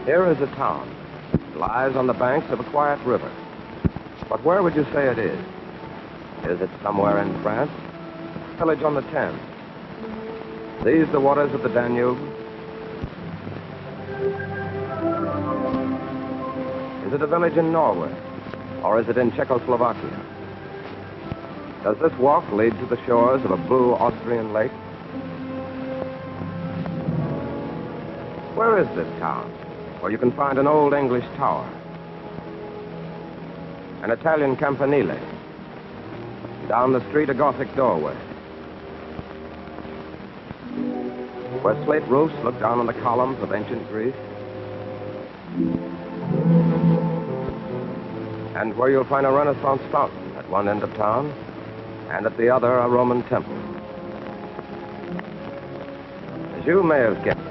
Here is a town. It lies on the banks of a quiet river. But where would you say it is? Is it somewhere in France? A village on the Thames? These the waters of the Danube? Is it a village in Norway? Or is it in Czechoslovakia? Does this walk lead to the shores of a blue Austrian lake? Where is this town? Where you can find an old English tower, an Italian campanile, down the street a Gothic doorway, where slate roofs look down on the columns of ancient Greece, and where you'll find a Renaissance fountain at one end of town, and at the other a Roman temple. As you may have guessed,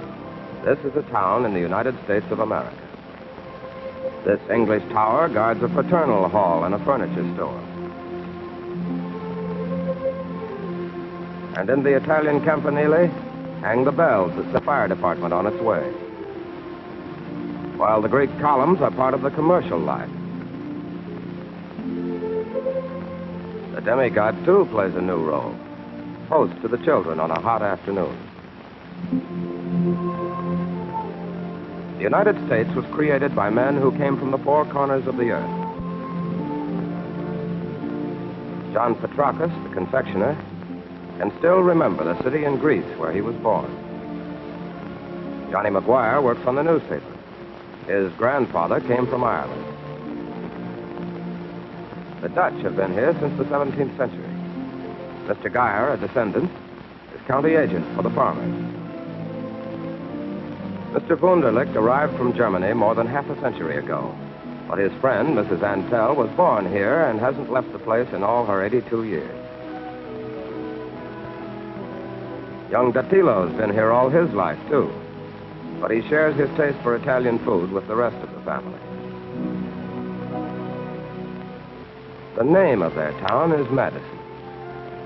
this is a town in the United States of America. This English tower guards a fraternal hall and a furniture store. And in the Italian campanile hang the bells that the fire department on its way. While the Greek columns are part of the commercial life. The demigod, too, plays a new role. Host to the children on a hot afternoon. The United States was created by men who came from the four corners of the earth. John Petrakis, the confectioner, can still remember the city in Greece where he was born. Johnny McGuire works on the newspaper. His grandfather came from Ireland. The Dutch have been here since the 17th century. Mr. Geyer, a descendant, is county agent for the farmers. Mr. Wunderlich arrived from Germany more than half a century ago. But his friend, Mrs. Antel, was born here and hasn't left the place in all her 82 years. Young Dattilo's been here all his life, too. But he shares his taste for Italian food with the rest of the family. The name of their town is Madison.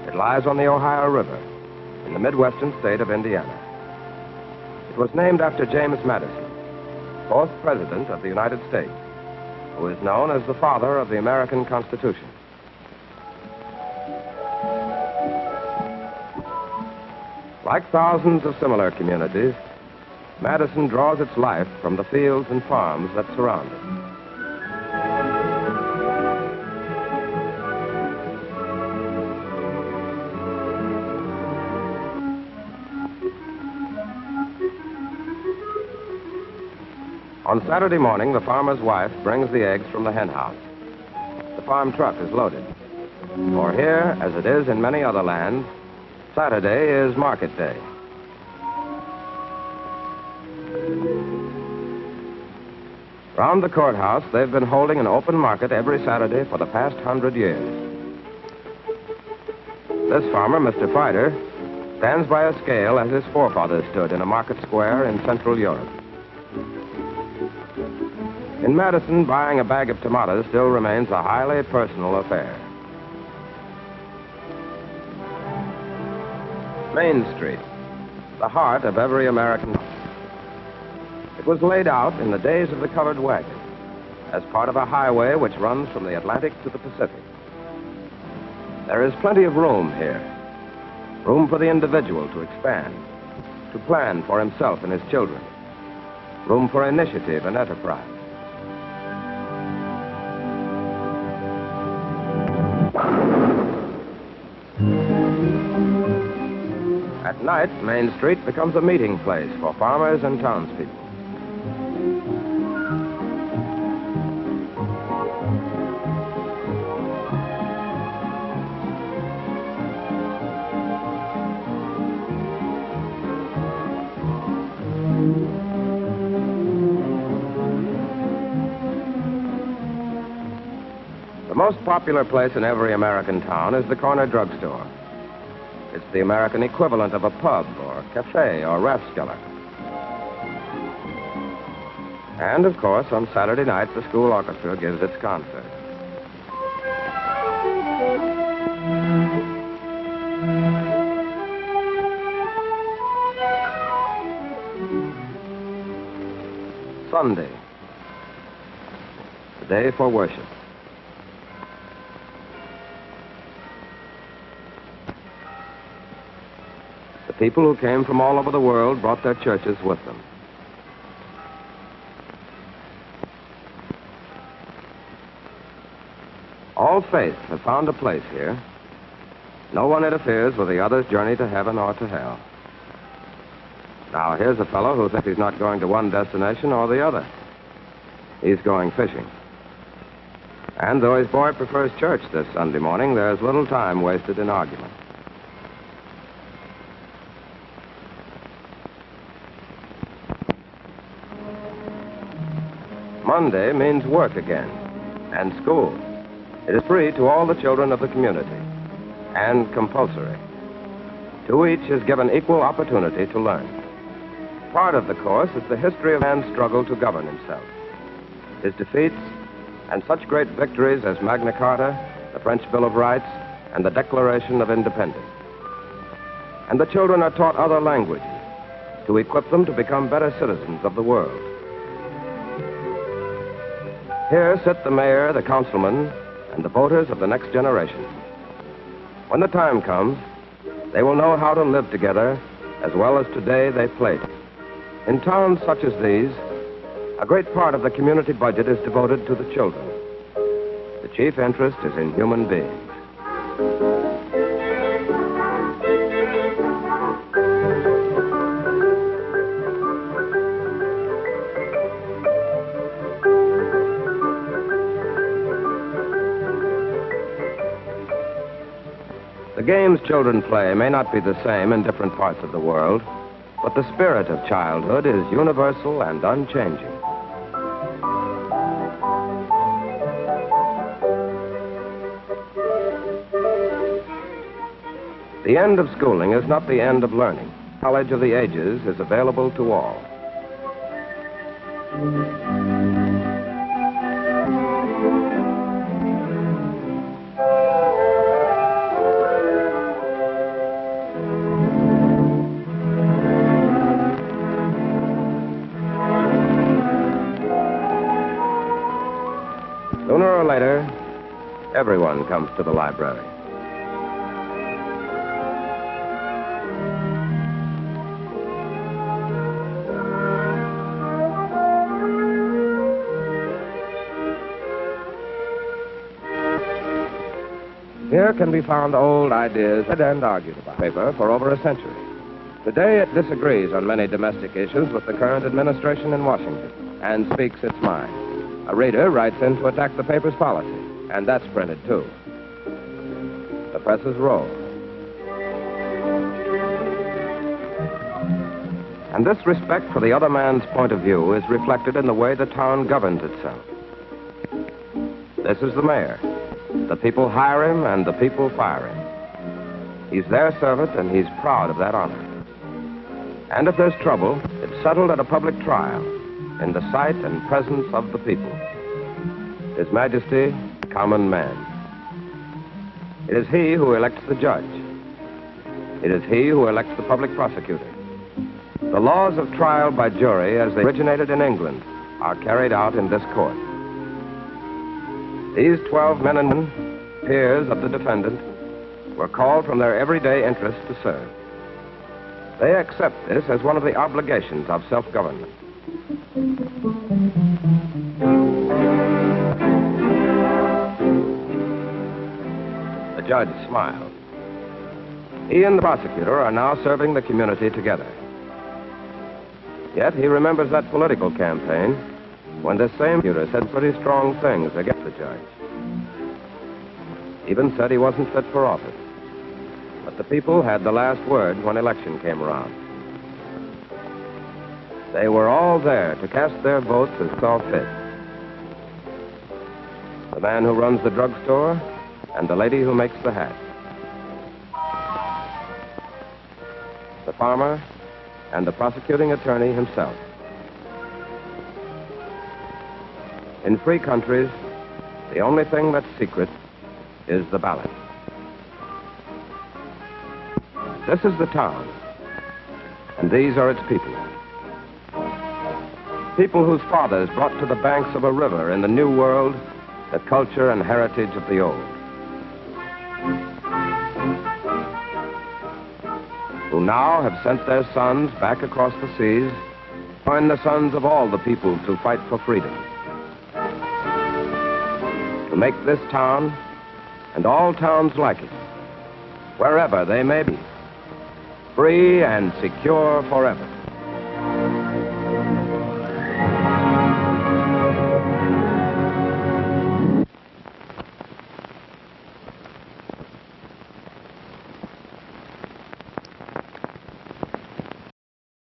It lies on the Ohio River in the midwestern state of Indiana. It was named after James Madison, fourth president of the United States, who is known as the father of the American Constitution. Like thousands of similar communities, Madison draws its life from the fields and farms that surround it. On Saturday morning, the farmer's wife brings the eggs from the hen house. The farm truck is loaded. For here, as it is in many other lands, Saturday is market day. Round the courthouse, they've been holding an open market every Saturday for the past 100 years. This farmer, Mr. Fider, stands by a scale as his forefathers stood in a market square in Central Europe. In Madison, buying a bag of tomatoes still remains a highly personal affair. Main Street, the heart of every American house. It was laid out in the days of the colored wagon as part of a highway which runs from the Atlantic to the Pacific. There is plenty of room here, room for the individual to expand, to plan for himself and his children, room for initiative and enterprise. At night, Main Street becomes a meeting place for farmers and townspeople. The most popular place in every American town is the corner drugstore. It's the American equivalent of a pub or cafe or rathskeller. And, of course, on Saturday night, the school orchestra gives its concert. Sunday, the day for worship. The people who came from all over the world brought their churches with them. All faiths have found a place here. No one interferes with the other's journey to heaven or to hell. Now, here's a fellow who thinks he's not going to one destination or the other. He's going fishing. And though his boy prefers church this Sunday morning, there's little time wasted in argument. Monday means work again, and school. It is free to all the children of the community, and compulsory. To each is given equal opportunity to learn. Part of the course is the history of man's struggle to govern himself, his defeats, and such great victories as Magna Carta, the French Bill of Rights, and the Declaration of Independence. And the children are taught other languages to equip them to become better citizens of the world. Here sit the mayor, the councilman, and the voters of the next generation. When the time comes, they will know how to live together as well as today they played. In towns such as these, a great part of the community budget is devoted to the children. The chief interest is in human beings. The games children play may not be the same in different parts of the world, but the spirit of childhood is universal and unchanging. The end of schooling is not the end of learning. College of the ages is available to all. Sooner or later, everyone comes to the library. Here can be found old ideas and argued about paper for over a century. Today it disagrees on many domestic issues with the current administration in Washington and speaks its mind. A reader writes in to attack the paper's policy, and that's printed too. The presses roll. And this respect for the other man's point of view is reflected in the way the town governs itself. This is the mayor. The people hire him and the people fire him. He's their servant and he's proud of that honor. And if there's trouble, it's settled at a public trial in the sight and presence of the people. His Majesty, common man. It is he who elects the judge. It is he who elects the public prosecutor. The laws of trial by jury, as they originated in England, are carried out in this court. These 12 men and women, peers of the defendant, were called from their everyday interests to serve. They accept this as one of the obligations of self-government. The judge smiled. He and the prosecutor are now serving the community together. Yet he remembers that political campaign when this same prosecutor said pretty strong things against the judge. Even said he wasn't fit for office. But the people had the last word when election came around. They were all there to cast their votes as saw fit. The man who runs the drugstore and the lady who makes the hat. The farmer and the prosecuting attorney himself. In free countries, the only thing that's secret is the ballot. This is the town, and these are its people. People whose fathers brought to the banks of a river in the New World the culture and heritage of the old. Who now have sent their sons back across the seas, join the sons of all the people to fight for freedom. To make this town, and all towns like it, wherever they may be, free and secure forever.